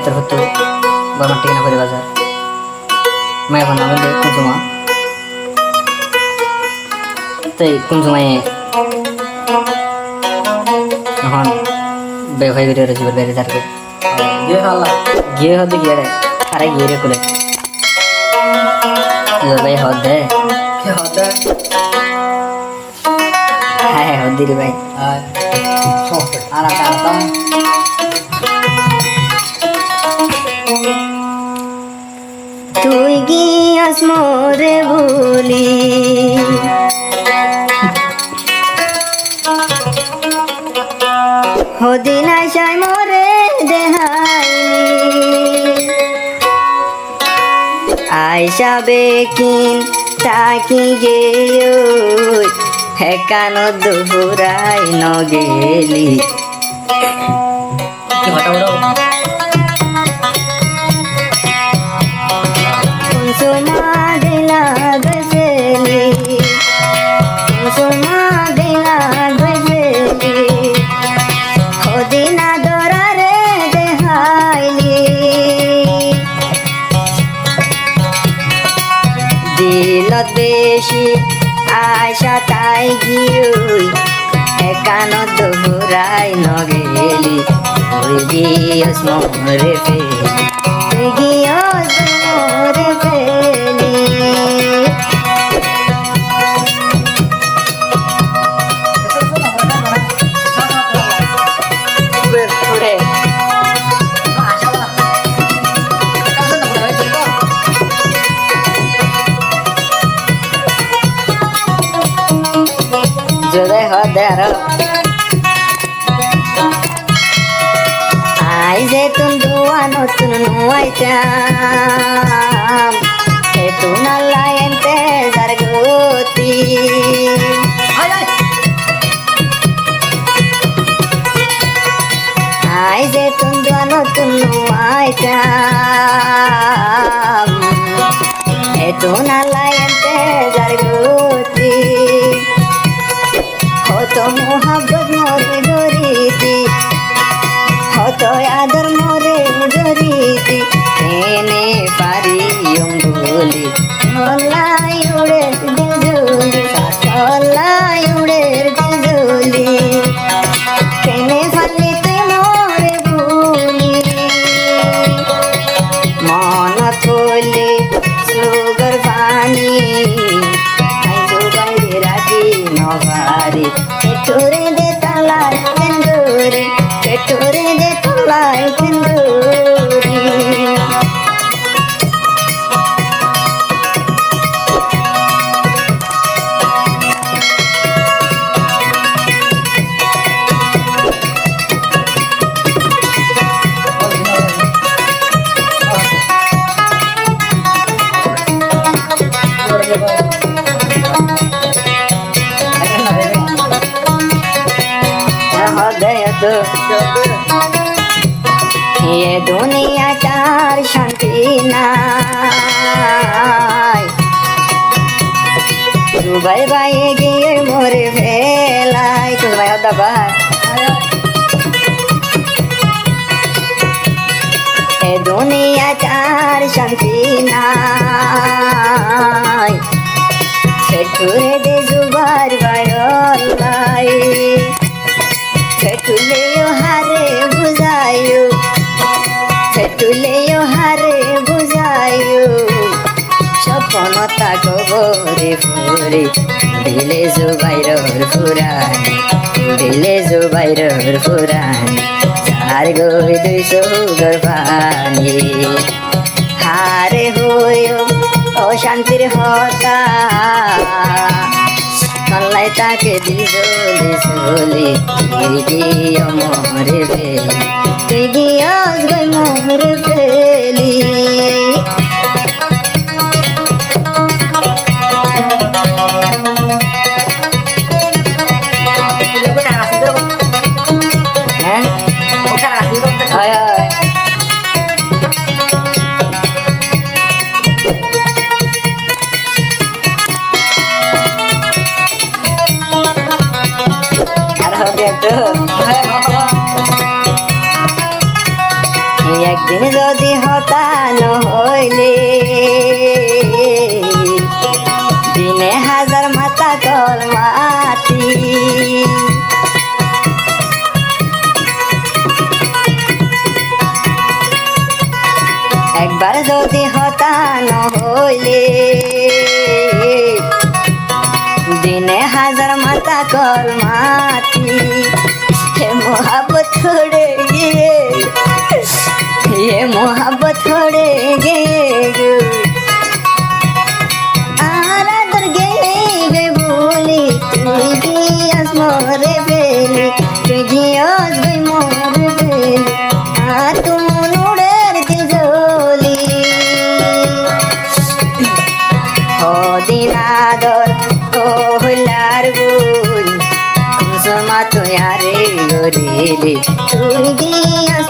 তোর হতো গরমের টিকা করে বাজার মায়ের বানা বলে কুমজুমা তাই কুমজুমায় এখন ব্যবহার করে জীবন বেড়ে যাবে গিয়ে হতে গিয়ে রে আরে গিয়ে রে খুলে ভাই হদ দে হ্যাঁ হদ দিলি ভাই আর তুই গিয়াস মোরে ভুলি হদিন আশায় মোরে দেহাইলি আয়সা বেকিন তাকি গেও হেকান দুহুরাই নগেলি কুসুমা দিলা গজলি কুসুমা দিলা গজলি হদিনা দরারে দেহাইলি দিলত বেশি আশা তাই গিয়ে একান দোহরাই নগেলি তুই গিয়স মোরে ফেলি তুই গিয়স মোরে ফেলি জোরে হদার আই যে তুন দুয়া নতুন নুয়াইতাম হে তুন লাইনতে জারগতি আই যে তুন দুয়া নতুন নুয়াইতাম হে তুন লাইনতে জারগতি হতো মোহাব্বত মোরে ধরিতি হতো আদর মোরে ধরিতি এনে পারি অঙ্গুলি মলাই উড়ে দিলজুলি মলাই উড়ে দিলজুলি কেনে ফালি তুই মোরে ভুলি মন থলি সুগর পানি নভারি পেটুরে দে তলায় তন্দুরি পেটুরে দে তলায় তন্দুরি ये दुनिया चार शांति নাই দুবাই বাইয়ে গিয়ে মরে ফেলাই দুবাই দাবার এ দুনিয়া চার শান্তি নাই ফেটুরে দে জুবার বায়লাই ফেটুলেও হারে বুঝায়ু ফেটুলেও হারে বুঝায়ু স্বপ্ন তাকো ভরে ভরে দিলে জুবাইরর ফুরানি দিলে জুবাইরর ফুরানি চার গই দুই সুগর পানি হারে হইও অশান্তির হতা কল্লাই তাকে দিজলি চলি তুই গিয়ে মোরে ফেলি তুই গিয়ে মোরে ফেলি দিন যদি হতান হইলে দিনে হাজার মাথা কল মাটি একবার যদি হতান হইলে দিনে হাজার মাথা কল মাটি হে মোহাব্বত ছড়ে গিয়ে ये मोहब्बत छोड़े गे आराधर गे गे बोली तुई गियास मोरे बेली तुई गियास गई मोरे बेली तुम नुड़ेर तिजोली हो दिनादर हो हुलार बुल कुसुमा तो यारे गोरेली तुई गियास